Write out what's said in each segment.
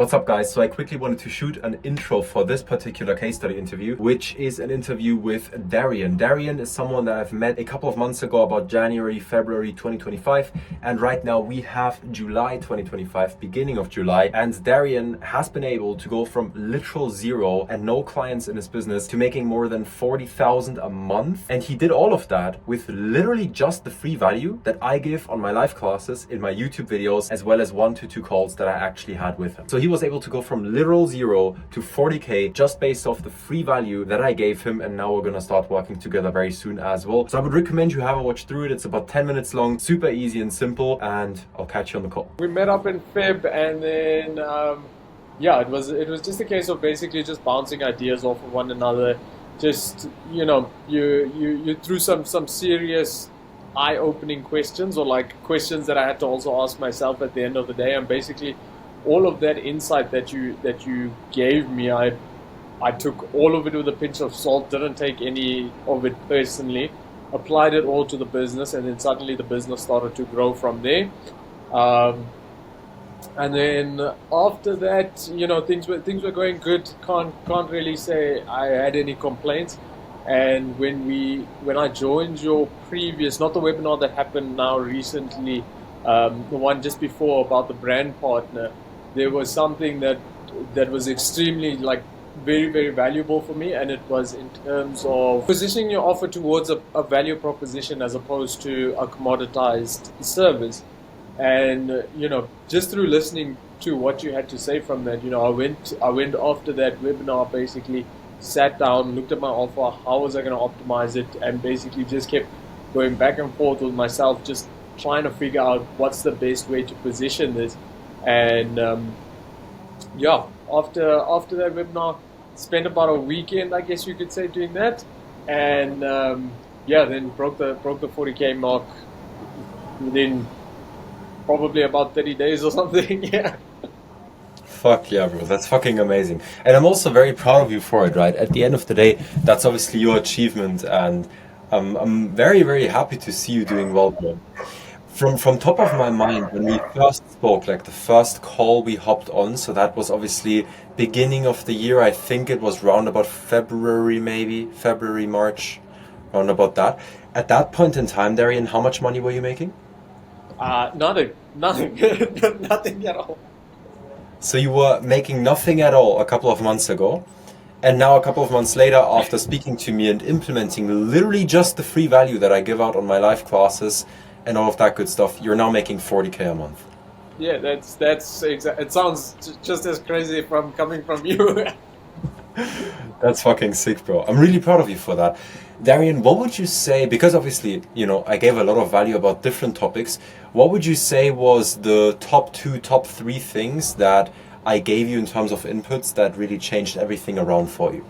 What's up, guys? So I quickly wanted to shoot an intro for this particular case study interview, which is an interview with Darian. Darian is someone that I've met a couple of months ago, about January, February 2025. And right now we have July 2025, beginning of July. And Darian has been able to go from literal zero and no clients in his business to making more than 40,000 a month. And he did all of that with literally just the free value that I give on my live classes, in my YouTube videos, as well as 1 to 2 calls that I actually had with him. So he was able to go from literal zero to 40K just based off the free value that I gave him. And now we're gonna start working together very soon as well. So I would recommend you have a watch through it. It's about 10 minutes long, super easy and simple, and I'll catch you on the call. We met up in Feb, and then it was just a case of basically just bouncing ideas off of one another. Just you threw some serious eye-opening questions, or like questions that I had to also ask myself at the end of the day, and basically all of that insight that you gave me, I took all of it with a pinch of salt, didn't take any of it personally, applied it all to the business, and then suddenly the business started to grow from there. And then after that, things were going good. Can't really say I had any complaints. And when I joined your previous, not the webinar that happened now recently, the one just before about the brand partner, there was something that was extremely very, very valuable for me, and it was in terms of positioning your offer towards a value proposition as opposed to a commoditized service. And just through listening to what you had to say from that, I went after that webinar, basically sat down, looked at my offer, how was I going to optimize it, and basically just kept going back and forth with myself, just trying to figure out what's the best way to position this. And after that webinar, spent about a weekend, I guess you could say, doing that, and then broke the 40K mark within probably about 30 days or something. Yeah. Fuck yeah, bro. That's fucking amazing. And I'm also very proud of you for it, right? At the end of the day, that's obviously your achievement, and I'm very, very happy to see you doing well, bro. From top of my mind, when we first spoke, like the first call we hopped on, so that was obviously beginning of the year. I think it was round about February, March, round about that. At that point in time, Darian, how much money were you making? Nothing, nothing at all. So you were making nothing at all a couple of months ago, and now a couple of months later, after speaking to me and implementing literally just the free value that I give out on my live classes and all of that good stuff, you're now making 40K a month. Yeah, that's exactly. It sounds just as crazy from coming from you. That's fucking sick, bro. I'm really proud of you for that. Darian, what would you say, because obviously, I gave a lot of value about different topics, what would you say was the top 2, top 3 things that I gave you in terms of inputs that really changed everything around for you?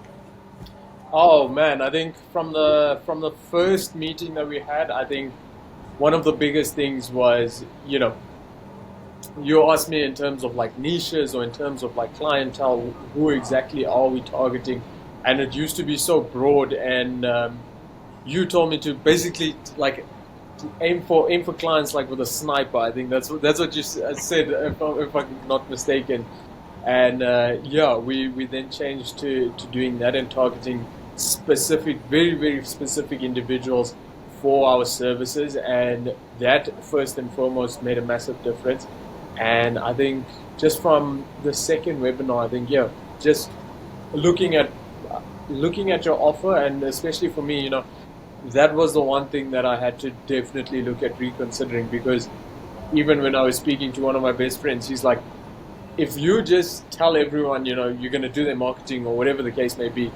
Oh man, I think from the first meeting that we had, I think one of the biggest things was, you asked me in terms of niches, or in terms of clientele, who exactly are we targeting? And it used to be so broad, and you told me to basically aim for clients with a sniper. I think that's what you said, if I'm not mistaken. And we then changed to doing that and targeting specific, very, very specific individuals for our services, and that first and foremost made a massive difference. And I think just from the second webinar, I think just looking at your offer, and especially for me, that was the one thing that I had to definitely look at reconsidering, because even when I was speaking to one of my best friends, he's like, if you just tell everyone, you're going to do their marketing or whatever the case may be,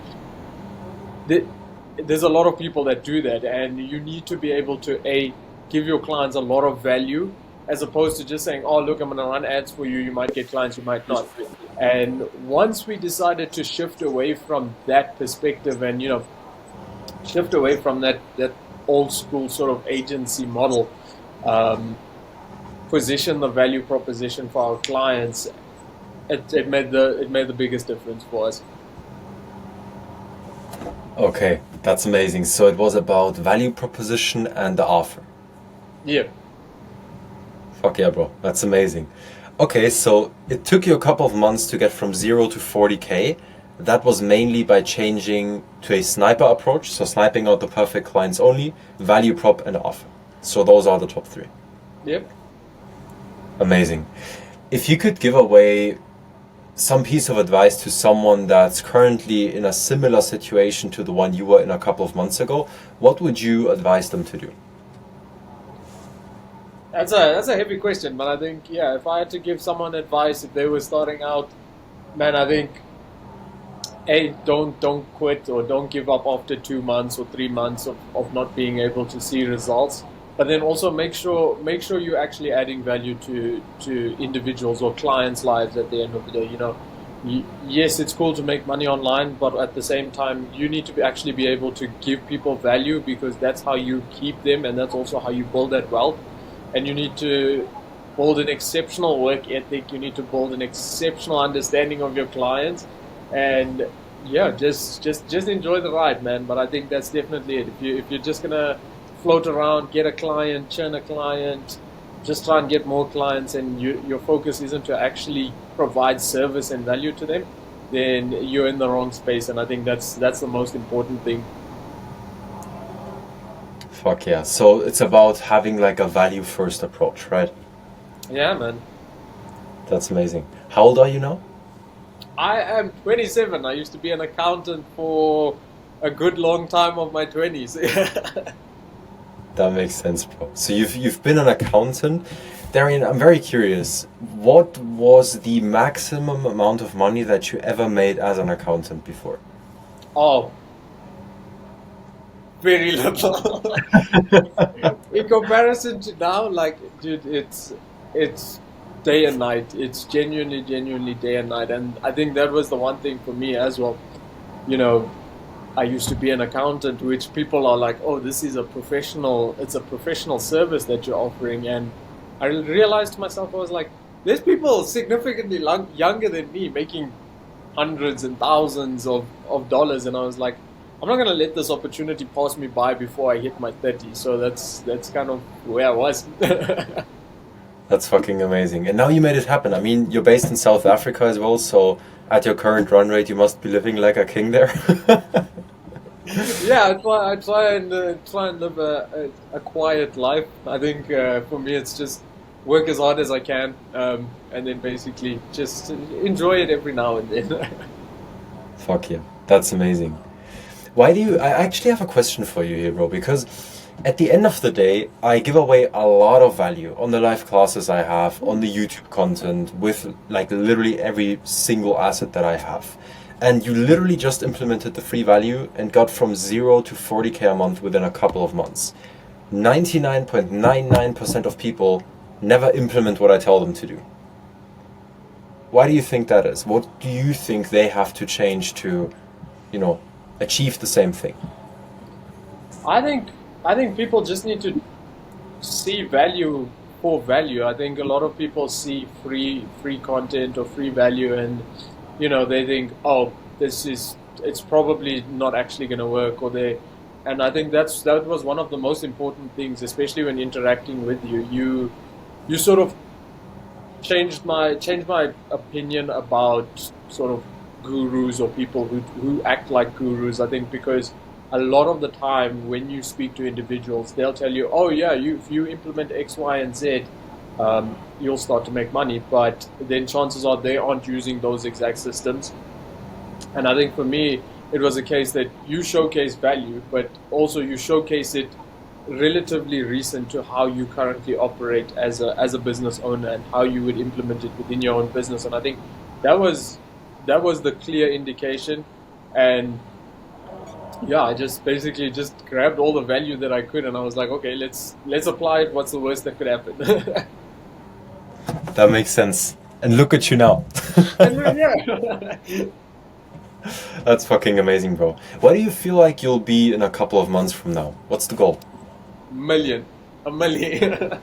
there's a lot of people that do that, and you need to be able to give your clients a lot of value, as opposed to just saying, oh look, I'm going to run ads for you, you might get clients, you might not. And once we decided to shift away from that perspective, and shift away from that old school sort of agency model, position the value proposition for our clients, it made the biggest difference for us. Okay, that's amazing. So it was about value proposition and the offer. Yeah. Fuck yeah, bro. That's amazing. Okay, so it took you a couple of months to get from 0 to 40K. That was mainly by changing to a sniper approach, so sniping out the perfect clients only, value prop, and offer. So those are the top three. Yep. Amazing. If you could give away some piece of advice to someone that's currently in a similar situation to the one you were in a couple of months ago, what would you advise them to do? That's a heavy question, but I think, yeah, if I had to give someone advice if they were starting out, man, I think, hey, don't quit or don't give up after 2 months or 3 months of not being able to see results. But then also make sure you're actually adding value to individuals or clients' lives at the end of the day. Yes, it's cool to make money online, but at the same time, you need to actually be able to give people value, because that's how you keep them, and that's also how you build that wealth. And you need to build an exceptional work ethic. You need to build an exceptional understanding of your clients, and yeah, just enjoy the ride, man. But I think that's definitely it. If you're just gonna float around, get a client, churn a client, just try and get more clients, and your focus isn't to actually provide service and value to them, then you're in the wrong space. And I think that's the most important thing. Fuck yeah. So it's about having like a value first approach, right? Yeah, man. That's amazing. How old are you now? I am 27. I used to be an accountant for a good long time of my 20s. That makes sense, bro. So you've been an accountant. Darian, I'm very curious. What was the maximum amount of money that you ever made as an accountant before? Oh, very little. In comparison to now, like, dude, it's day and night. It's genuinely day and night. And I think that was the one thing for me as well. You know, I used to be an accountant, which people are like, oh, this is a professional, it's a professional service that you're offering. And I realized to myself, I was like, there's people significantly younger than me making hundreds and thousands of dollars. And I was like, I'm not going to let this opportunity pass me by before I hit my 30s. So that's kind of where I was. That's fucking amazing. And now you made it happen. I mean, you're based in South Africa as well, so at your current run rate, you must be living like a king there. Yeah, I try and live a quiet life. I think for me, it's just work as hard as I can, and then basically just enjoy it every now and then. Fuck yeah. That's amazing. Why do you? I actually have a question for you here, bro, because at the end of the day, I give away a lot of value on the live classes I have, on the YouTube content, with like literally every single asset that I have. And you literally just implemented the free value and got from 0 to 40K a month within a couple of months. 99.99% of people never implement what I tell them to do. Why do you think that is? What do you think they have to change to, you know, achieve the same thing? I think I think people just need to see value for value. I think a lot of people see free content or free value, and they think, oh, this is it's probably not actually going to work, or they. And I think that was one of the most important things, especially when interacting with you. You sort of changed my opinion about sort of gurus or people who act like gurus. I think because a lot of the time when you speak to individuals, they'll tell you, oh yeah, if you implement X, Y, and Z, you'll start to make money. But then chances are they aren't using those exact systems. And I think for me, it was a case that you showcase value, but also you showcase it relatively recent to how you currently operate as a business owner, and how you would implement it within your own business. And I think that was the clear indication. And yeah, I just basically just grabbed all the value that I could, and I was like, okay, let's apply it. What's the worst that could happen? That makes sense. And look at you now. And yeah. That's fucking amazing, bro. Where do you feel like you'll be in a couple of months from now? What's the goal? Million. A million.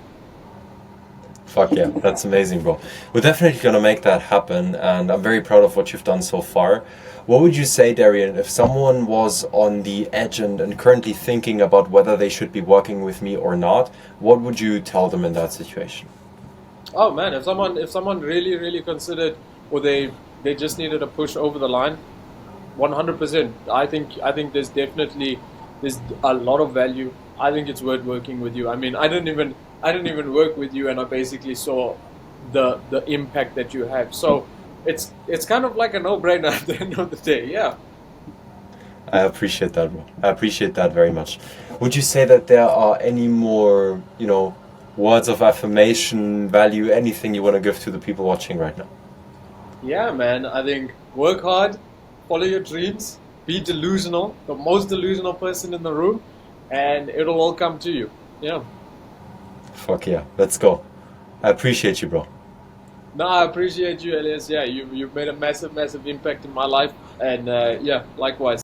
Fuck yeah, that's amazing, bro. We're definitely gonna make that happen, and I'm very proud of what you've done so far. What would you say, Darian, if someone was on the edge and currently thinking about whether they should be working with me or not? What would you tell them in that situation? Oh man, if someone really considered, or they just needed a push over the line, 100%. I think there's a lot of value. I think it's worth working with you. I mean, I didn't even work with you, and I basically saw the impact that you have. So it's kind of like a no-brainer at the end of the day. Yeah. I appreciate that, bro. I appreciate that very much. Would you say that there are any more, words of affirmation, value, anything you want to give to the people watching right now? Yeah, man. I think work hard, follow your dreams, be delusional, the most delusional person in the room, and it'll all come to you. Yeah. Fuck yeah, let's go. I appreciate you, bro. No, I appreciate you, Elias. Yeah, you've made a massive impact in my life, and yeah, likewise.